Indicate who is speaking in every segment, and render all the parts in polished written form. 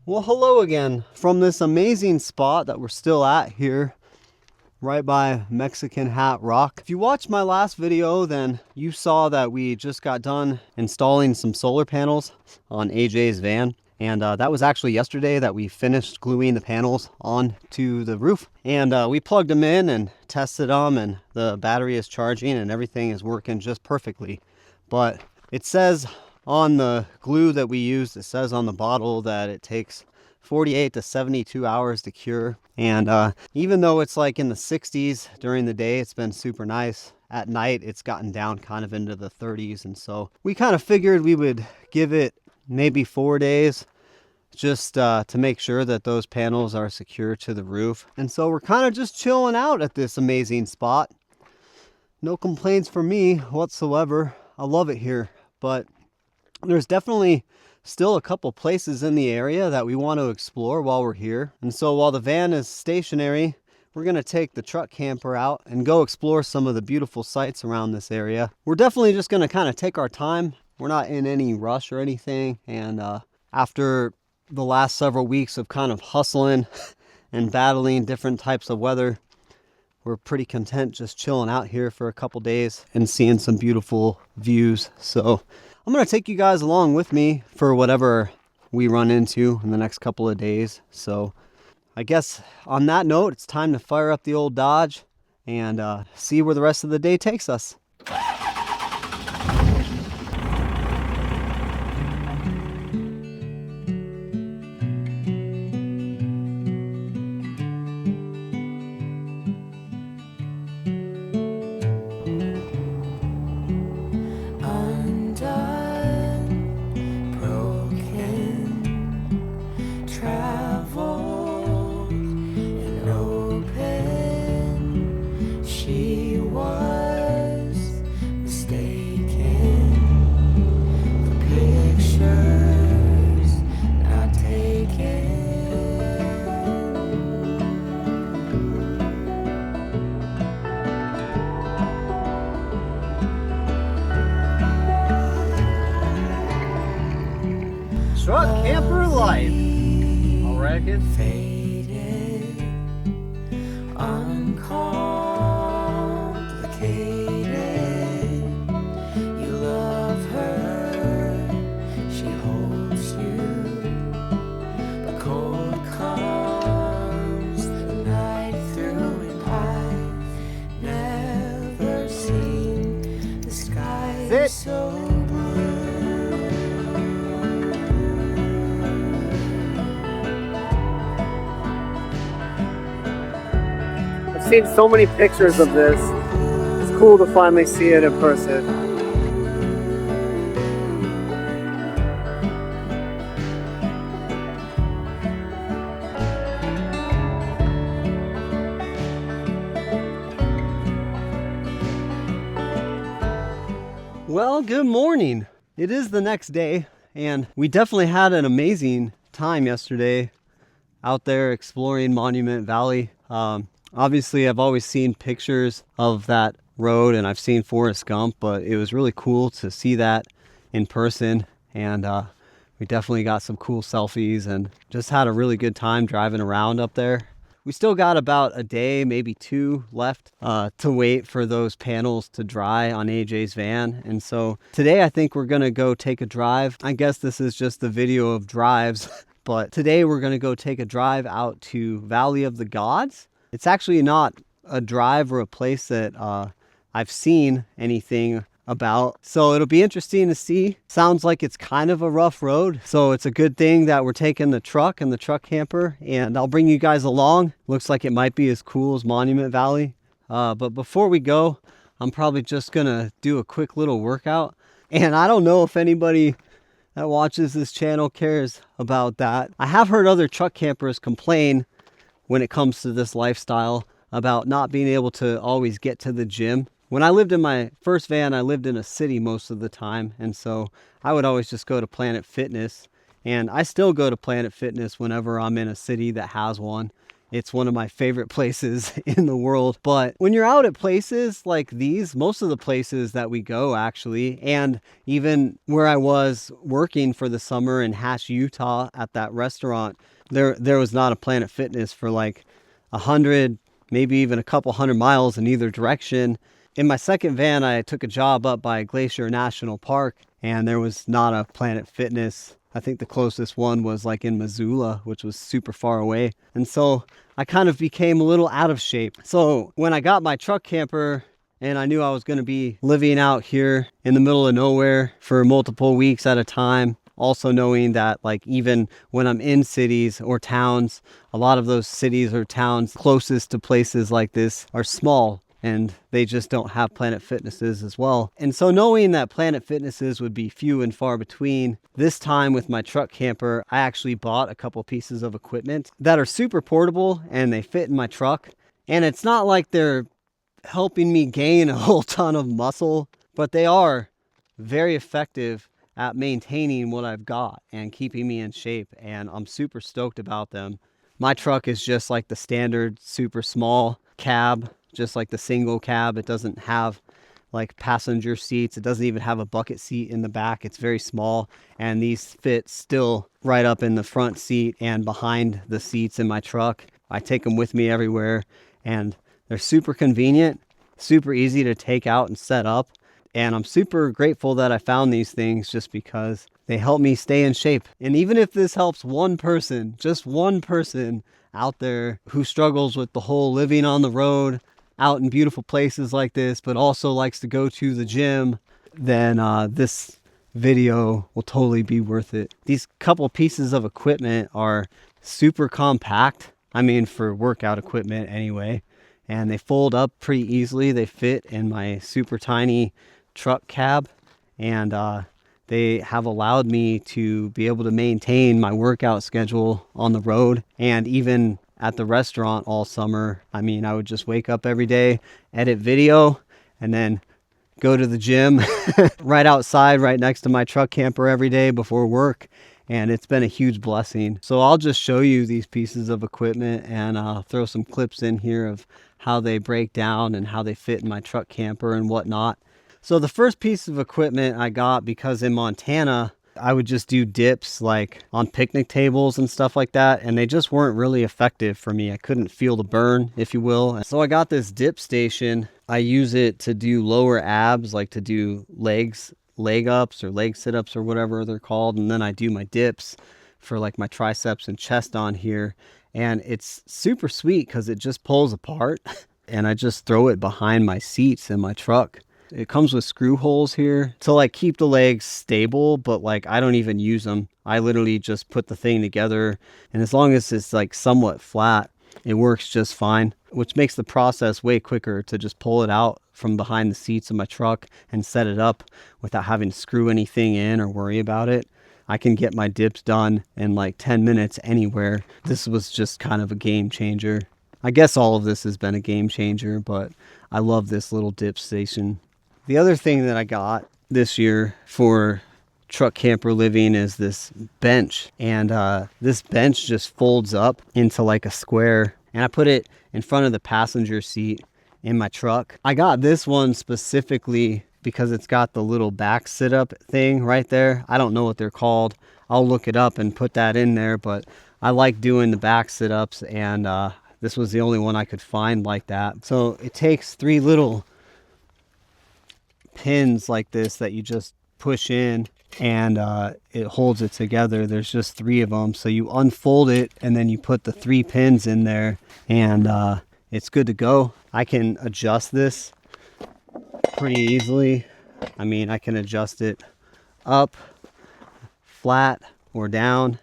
Speaker 1: Well, hello again from this amazing spot that we're still at here, right by Mexican Hat Rock. If you watched my last video, then you saw that we just got done installing some solar panels on AJ's van. And that was actually yesterday that we finished gluing the panels onto the roof. And we plugged them in and tested them, and the battery is charging and everything is working just perfectly. But it says on the glue that we used, it says on the bottle that it takes 48 to 72 hours to cure. And even though it's like in the 60s during the day, it's been super nice. At night, it's gotten down kind of into the 30s. And so we kind of figured we would give it maybe 4 days just to make sure that those panels are secure to the roof. And so we're kind of just chilling out at this amazing spot. No complaints from me whatsoever. I love it here, but there's definitely still a couple places in the area that we want to explore while we're here. And so while the van is stationary, we're going to take the truck camper out and go explore some of the beautiful sights around this area. We're definitely just going to kind of take our time. We're not in any rush or anything. And after the last several weeks of kind of hustling and battling different types of weather, we're pretty content just chilling out here for a couple days and seeing some beautiful views. So I'm going to take you guys along with me for whatever we run into in the next couple of days. So I guess on that note, it's time to fire up the old Dodge and see where the rest of the day takes us. Truck camper life, I reckon.
Speaker 2: Faded, uncomplicated. You love her, she holds you. The cold comes the night through, and I've never seen the sky so blue.
Speaker 1: I've seen so many pictures of this. It's cool to finally see it in person. Well, good morning. It is the next day, and we definitely had an amazing time yesterday out there exploring Monument Valley. Obviously, I've always seen pictures of that road, and I've seen Forrest Gump, but it was really cool to see that in person. And we definitely got some cool selfies and just had a really good time driving around up there. We still got about a day, maybe two left to wait for those panels to dry on AJ's van. And so today I think we're gonna go take a drive. I guess this is just the video of drives, but today we're gonna go take a drive out to Valley of the Gods. It's actually not a drive or a place that I've seen anything about. So it'll be interesting to see. Sounds like it's kind of a rough road. So it's a good thing that we're taking the truck and the truck camper, and I'll bring you guys along. Looks like it might be as cool as Monument Valley. But before we go, I'm probably just gonna do a quick little workout. And I don't know if anybody that watches this channel cares about that. I have heard other truck campers complain when it comes to this lifestyle about not being able to always get to the gym. When I lived in my first van, I lived in a city most of the time, and so I would always just go to Planet Fitness, and I still go to Planet Fitness whenever I'm in a city that has one. It's one of my favorite places in the world. But when you're out at places like these, most of the places that we go actually, and even where I was working for the summer in Hatch, Utah at that restaurant, there was not a Planet Fitness for like 100, maybe even a couple 100 miles in either direction. In my second van, I took a job up by Glacier National Park, and there was not a Planet Fitness. I think the closest one was like in Missoula, which was super far away. And so I kind of became a little out of shape. So when I got my truck camper and I knew I was going to be living out here in the middle of nowhere for multiple weeks at a time, also knowing that like even when I'm in cities or towns, a lot of those cities or towns closest to places like this are small, and they just don't have Planet Fitnesses as well. And so knowing that Planet Fitnesses would be few and far between, this time with my truck camper, I actually bought a couple pieces of equipment that are super portable and they fit in my truck. And it's not like they're helping me gain a whole ton of muscle, but they are very effective at maintaining what I've got and keeping me in shape. And I'm super stoked about them. My truck is just like the standard super small cab, just like the single cab. It doesn't have like passenger seats. It doesn't even have a bucket seat in the back. It's very small, and these fit still right up in the front seat and behind the seats in my truck. I take them with me everywhere, and they're super convenient, super easy to take out and set up. And I'm super grateful that I found these things just because they help me stay in shape. And even if this helps one person, just one person out there who struggles with the whole living on the road, out in beautiful places like this, but also likes to go to the gym, then this video will totally be worth it. These couple pieces of equipment are super compact. I mean, for workout equipment anyway. And they fold up pretty easily. They fit in my super tiny truck cab. And they have allowed me to be able to maintain my workout schedule on the road and even at the restaurant all summer. I mean, I would just wake up every day, edit video, and then go to the gym right outside, right next to my truck camper every day before work. And it's been a huge blessing. So I'll just show you these pieces of equipment, and I'll throw some clips in here of how they break down and how they fit in my truck camper and whatnot. So the first piece of equipment I got, because in Montana, I would just do dips like on picnic tables and stuff like that, and they just weren't really effective for me. I couldn't feel the burn, if you will. So I got this dip station. I use it to do lower abs, like to do leg ups or leg sit-ups or whatever they're called, and then I do my dips for like my triceps and chest on here. And it's super sweet because it just pulls apart and I just throw it behind my seats in my truck. It comes with screw holes here to like keep the legs stable, but like I don't even use them. I literally just put the thing together, and as long as it's like somewhat flat, it works just fine, which makes the process way quicker to just pull it out from behind the seats of my truck and set it up without having to screw anything in or worry about it. I can get my dips done in like 10 minutes anywhere. This was just kind of a game changer. I guess all of this has been a game changer, but I love this little dip station. The other thing that I got this year for truck camper living is this bench. And this bench just folds up into like a square. And I put it in front of the passenger seat in my truck. I got this one specifically because it's got the little back sit-up thing right there. I don't know what they're called. I'll look it up and put that in there. But I like doing the back sit-ups, and this was the only one I could find like that. So it takes 3 little pins like this that you just push in, and it holds it together. There's just 3 of them, so you unfold it and then you put the 3 pins in there, and it's good to go. I can adjust this pretty easily. I mean, I can adjust it up, flat, or down.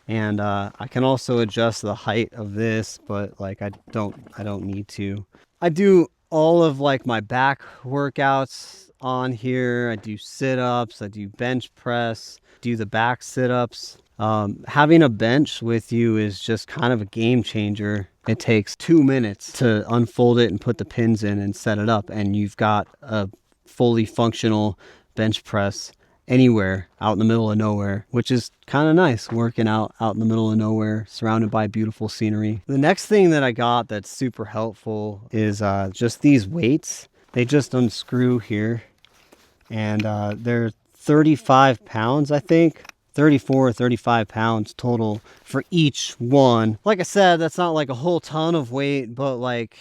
Speaker 1: And I can also adjust the height of this, but like I don't need to. I do all of like my back workouts on here. I do sit-ups, I do bench press, do the back sit-ups. Having a bench with you is just kind of a game changer. It takes 2 minutes to unfold it and put the pins in and set it up, and you've got a fully functional bench press anywhere out in the middle of nowhere, which is kind of nice, working out in the middle of nowhere surrounded by beautiful scenery. The next thing that I got that's super helpful is just these weights. They just unscrew here, and they're 35 pounds, I think. 34 or 35 pounds total for each one. Like I said, that's not like a whole ton of weight, but like,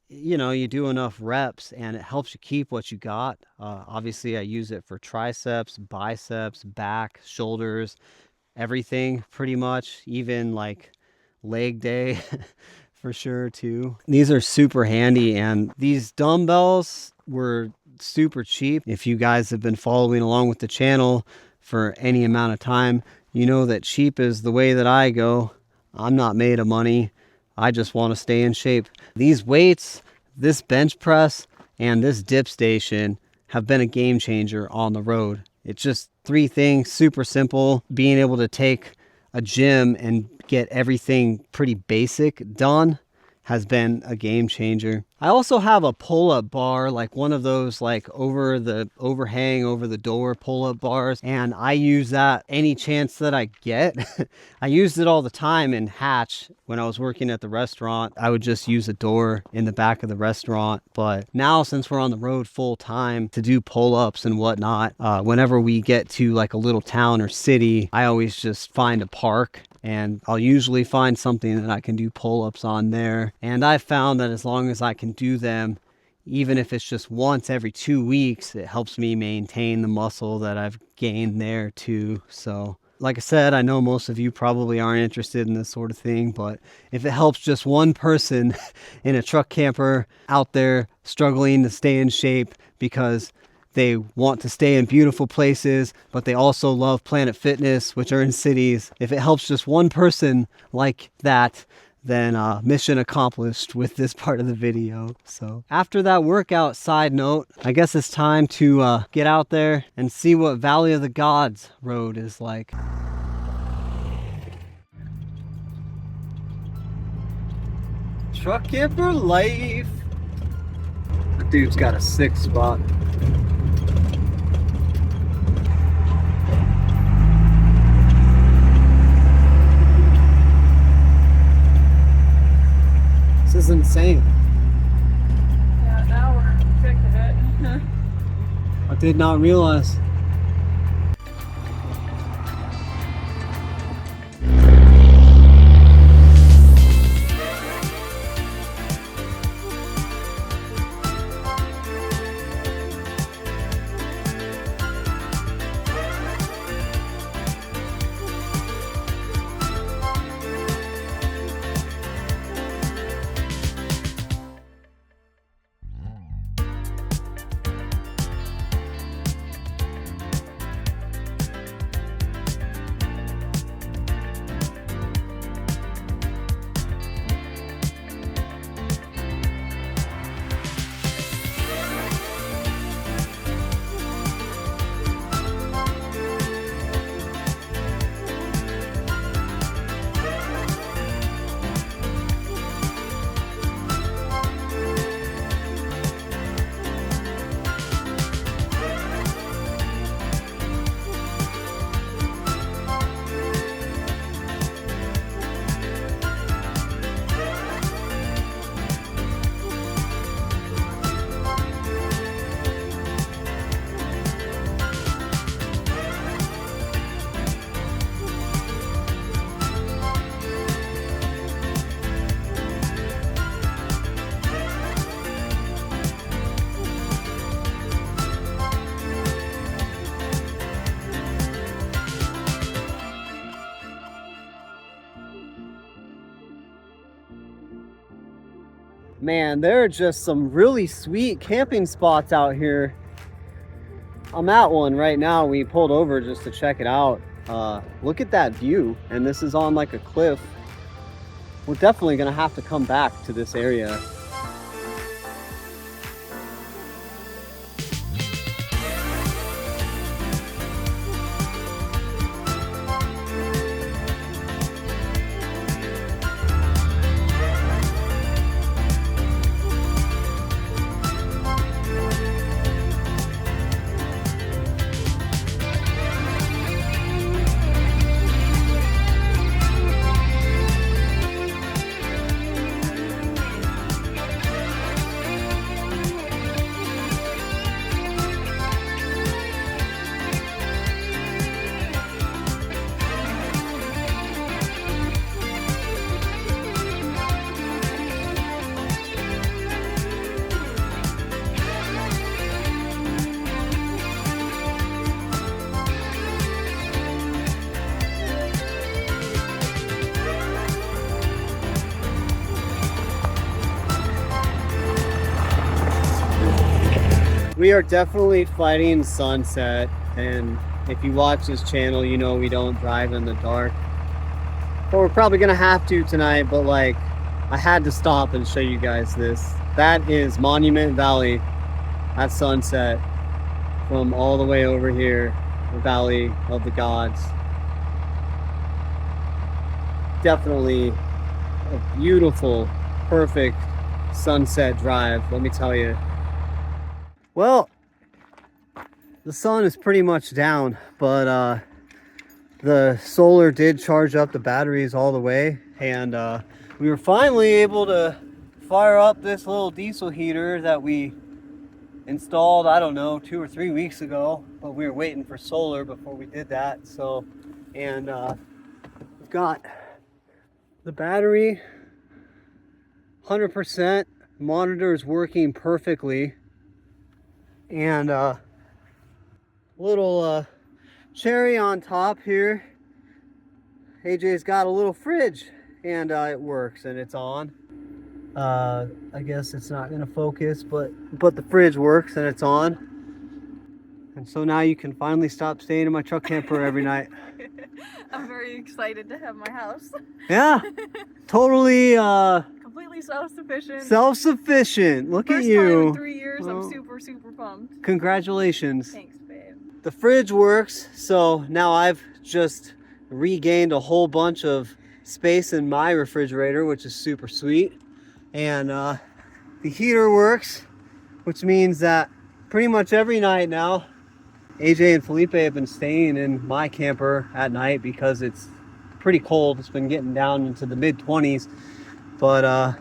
Speaker 1: you know, you do enough reps and it helps you keep what you got. Obviously I use it for triceps, biceps, back, shoulders, everything pretty much, even like leg day for sure too. These are super handy, and these dumbbells were super cheap. If you guys have been following along with the channel for any amount of time, you know that cheap is the way that I go. I'm not made of money. I just want to stay in shape. These weights, this bench press, and this dip station have been a game changer on the road. It's just 3 things, super simple. Being able to take a gym and get everything pretty basic done has been a game changer. I also have a pull-up bar, like one of those like overhang over the door pull-up bars, and I use that any chance that I get. I used it all the time in Hatch when I was working at the restaurant. I would just use a door in the back of the restaurant, but now since we're on the road full time to do pull-ups and whatnot, whenever we get to like a little town or city, I always just find a park, and I'll usually find something that I can do pull-ups on there. And I've found that as long as I can do them, even if it's just once every 2 weeks, it helps me maintain the muscle that I've gained there too. So like I said, I know most of you probably aren't interested in this sort of thing, but if it helps just one person in a truck camper out there struggling to stay in shape because they want to stay in beautiful places, but they also love Planet Fitness, which are in cities. If it helps just one person like that, then mission accomplished with this part of the video. So after that workout side note, I guess it's time to get out there and see what Valley of the Gods road is like. Truck camper life. The dude's got a 6 spot. This is insane.
Speaker 3: Yeah, now we're sick of it.
Speaker 1: I did not realize. Man, there are just some really sweet camping spots out here. I'm at one right now. We pulled over just to check it out. Look at that view, and this is on like a cliff. We're definitely gonna have to come back to this area. We are definitely fighting sunset, and if you watch this channel, you know we don't drive in the dark. But we're probably gonna have to tonight, but like, I had to stop and show you guys this. That is Monument Valley at sunset from all the way over here, the Valley of the Gods. Definitely a beautiful, perfect sunset drive, let me tell you. Well, the sun is pretty much down, but the solar did charge up the batteries all the way, and we were finally able to fire up this little diesel heater that we installed, I don't know, 2 or 3 weeks ago, but we were waiting for solar before we did that. So, and we've got the battery 100%, monitor is working perfectly. And little cherry on top here, AJ's got a little fridge, and it works and it's on. I guess it's not gonna focus, but the fridge works and it's on. And so now you can finally stop staying in my truck camper every night.
Speaker 3: I'm very excited to have my house.
Speaker 1: Yeah, totally
Speaker 3: Completely self-sufficient.
Speaker 1: Self-sufficient. Look at
Speaker 3: First
Speaker 1: you.
Speaker 3: time in 3 years.
Speaker 1: Well,
Speaker 3: I'm super pumped.
Speaker 1: Congratulations.
Speaker 3: Thanks, babe.
Speaker 1: The fridge works, so now I've just regained a whole bunch of space in my refrigerator, which is super sweet. And the heater works, which means that pretty much every night now, AJ and Felipe have been staying in my camper at night because it's pretty cold. It's been getting down into the mid-20s. But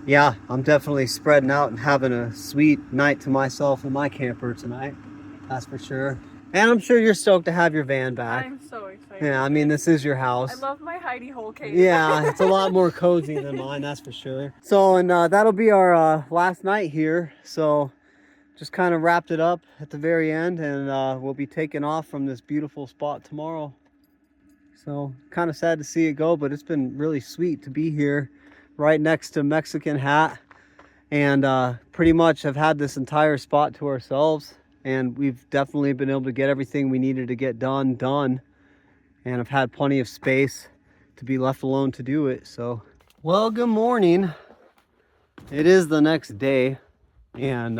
Speaker 1: yeah, I'm definitely spreading out and having a sweet night to myself in my camper tonight. That's for sure. And I'm sure you're stoked to have your van back.
Speaker 3: I'm so excited.
Speaker 1: Yeah, I mean, this is your house.
Speaker 3: I love my hidey hole cave.
Speaker 1: Yeah, it's a lot more cozy than mine, that's for sure. So, and that'll be our last night here. So, just kind of wrapped it up at the very end, and we'll be taking off from this beautiful spot tomorrow. So, kind of sad to see it go, but it's been really sweet to be here right next to Mexican Hat, and pretty much have had this entire spot to ourselves, and we've definitely been able to get everything we needed to get done, and I've had plenty of space to be left alone to do it. So, well, good morning. It is the next day, and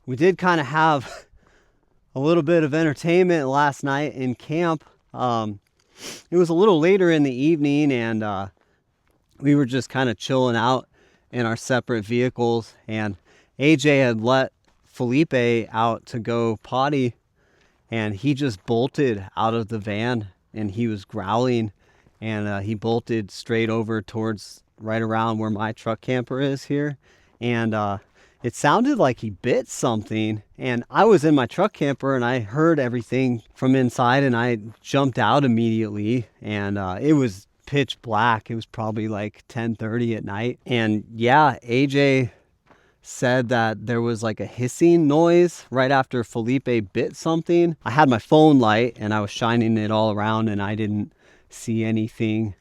Speaker 1: we did kind of have a little bit of entertainment last night in camp. It was a little later in the evening, and we were just kind of chilling out in our separate vehicles, and AJ had let Felipe out to go potty, and he just bolted out of the van, and he was growling, and he bolted straight over towards right around where my truck camper is here, and it sounded like he bit something, and I was in my truck camper and I heard everything from inside, and I jumped out immediately, and it was pitch black. It was probably like 10:30 at night, and yeah, AJ said that there was like a hissing noise right after Felipe bit something. I had my phone light and I was shining it all around, and I didn't see anything,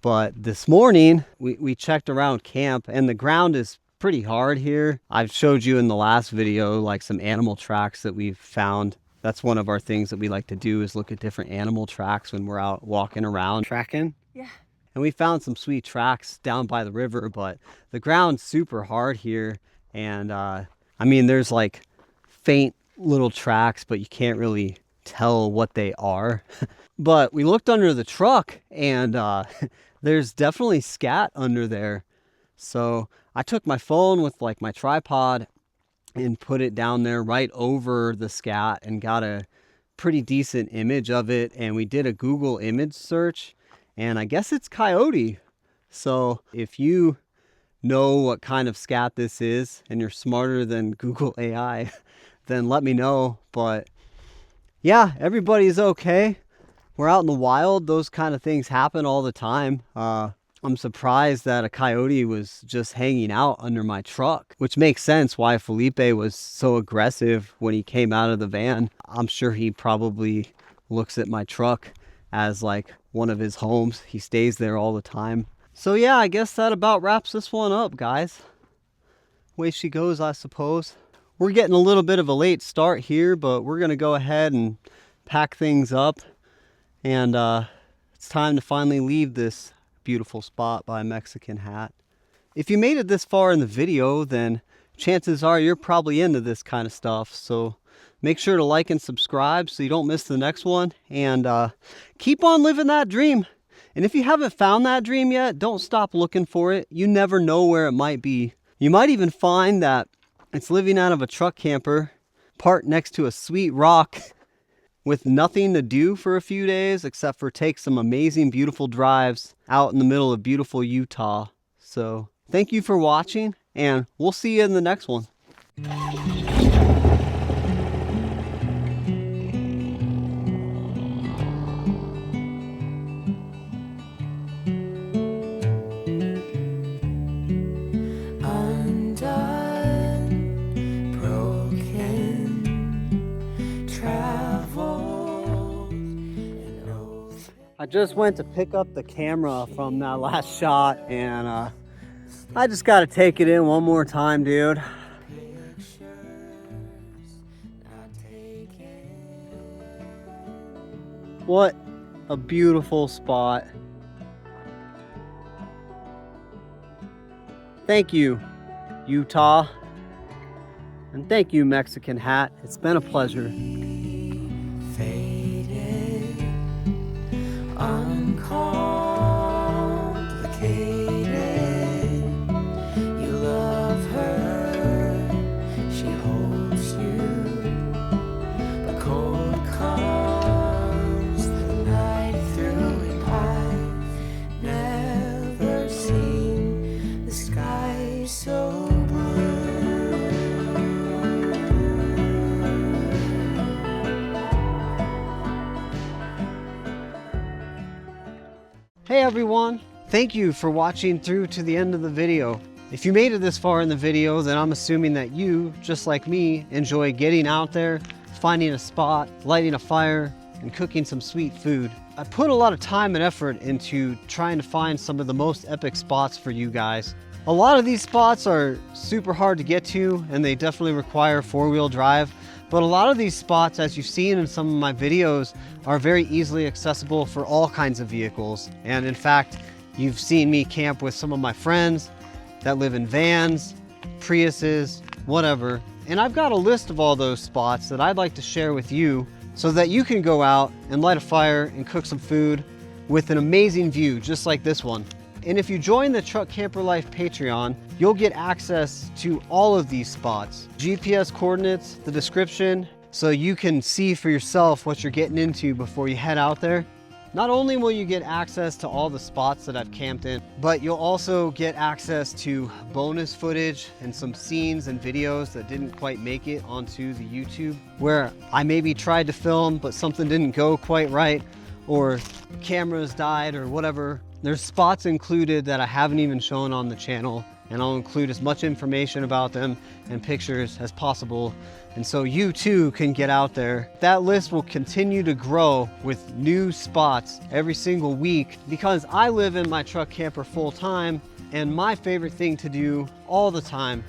Speaker 1: But this morning we checked around camp, and the ground is pretty hard here. I've showed you in the last video like some animal tracks that we've found. That's one of our things that we like to do, is look at different animal tracks when we're out walking around tracking.
Speaker 3: Yeah.
Speaker 1: And we found some sweet tracks down by the river, but the ground's super hard here. And I mean, there's like faint little tracks, but you can't really tell what they are. But we looked under the truck, and there's definitely scat under there. So I took my phone with like my tripod and put it down there right over the scat and got a pretty decent image of it. And we did a Google image search, and I guess it's coyote. So if you know what kind of scat this is and you're smarter than Google AI, then let me know. But yeah, everybody's okay. We're out in the wild. Those kind of things happen all the time. I'm surprised that a coyote was just hanging out under my truck, which makes sense why Felipe was so aggressive when he came out of the van. I'm sure he probably looks at my truck as like one of his homes. He stays there all the time. So yeah, I guess that about wraps this one up, guys. Way she goes, I suppose. We're getting a little bit of a late start here, but we're gonna go ahead and pack things up. And it's time to finally leave this beautiful spot by Mexican Hat. If you made it this far in the video, then chances are you're probably into this kind of stuff. So make sure to like and subscribe so you don't miss the next one. And keep on living that dream. And if you haven't found that dream yet, don't stop looking for it. You never know where it might be. You might even find that it's living out of a truck camper parked next to a sweet rock with nothing to do for a few days except for take some amazing, beautiful drives out in the middle of beautiful Utah. So thank you for watching, and we'll see you in the next one. I just went to pick up the camera from that last shot, and I just got to take it in one more time, dude. What a beautiful spot. Thank you, Utah. And thank you, Mexican Hat. It's been a pleasure.
Speaker 2: Uncomplicated. You love her, she holds you. The cold comes the night through, and I've never seen the sky so blue.
Speaker 1: Hey everyone, thank you for watching through to the end of the video. If you made it this far in the video, then I'm assuming that you, just like me, enjoy getting out there, finding a spot, lighting a fire, and cooking some sweet food. I put a lot of time and effort into trying to find some of the most epic spots for you guys. A lot of these spots are super hard to get to, and they definitely require four-wheel drive. But a lot of these spots, as you've seen in some of my videos, are very easily accessible for all kinds of vehicles. And in fact, you've seen me camp with some of my friends that live in vans, Priuses, whatever. And I've got a list of all those spots that I'd like to share with you so that you can go out and light a fire and cook some food with an amazing view, just like this one. And if you join the Truck Camper Life Patreon, you'll get access to all of these spots. GPS coordinates, the description, so you can see for yourself what you're getting into before you head out there. Not only will you get access to all the spots that I've camped in, but you'll also get access to bonus footage and some scenes and videos that didn't quite make it onto the YouTube, where I maybe tried to film, but something didn't go quite right, or cameras died or whatever. There's spots included that I haven't even shown on the channel, and I'll include as much information about them and pictures as possible, and so you too can get out there. That list will continue to grow with new spots every single week because I live in my truck camper full time, and my favorite thing to do all the time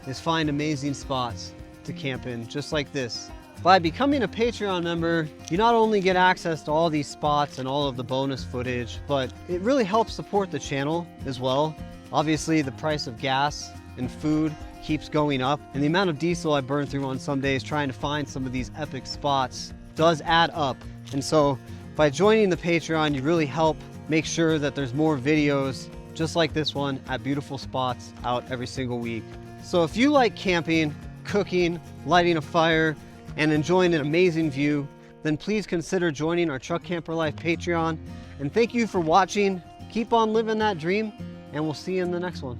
Speaker 1: is find amazing spots to camp in, just like this. By becoming a Patreon member, you not only get access to all these spots and all of the bonus footage, but it really helps support the channel as well. Obviously, the price of gas and food keeps going up, and the amount of diesel I burn through on some days trying to find some of these epic spots does add up. And so by joining the Patreon, you really help make sure that there's more videos just like this one at beautiful spots out every single week. So if you like camping, cooking, lighting a fire, and enjoying an amazing view, then please consider joining our Truck Camper Life Patreon. And thank you for watching. Keep on living that dream, and we'll see you in the next one.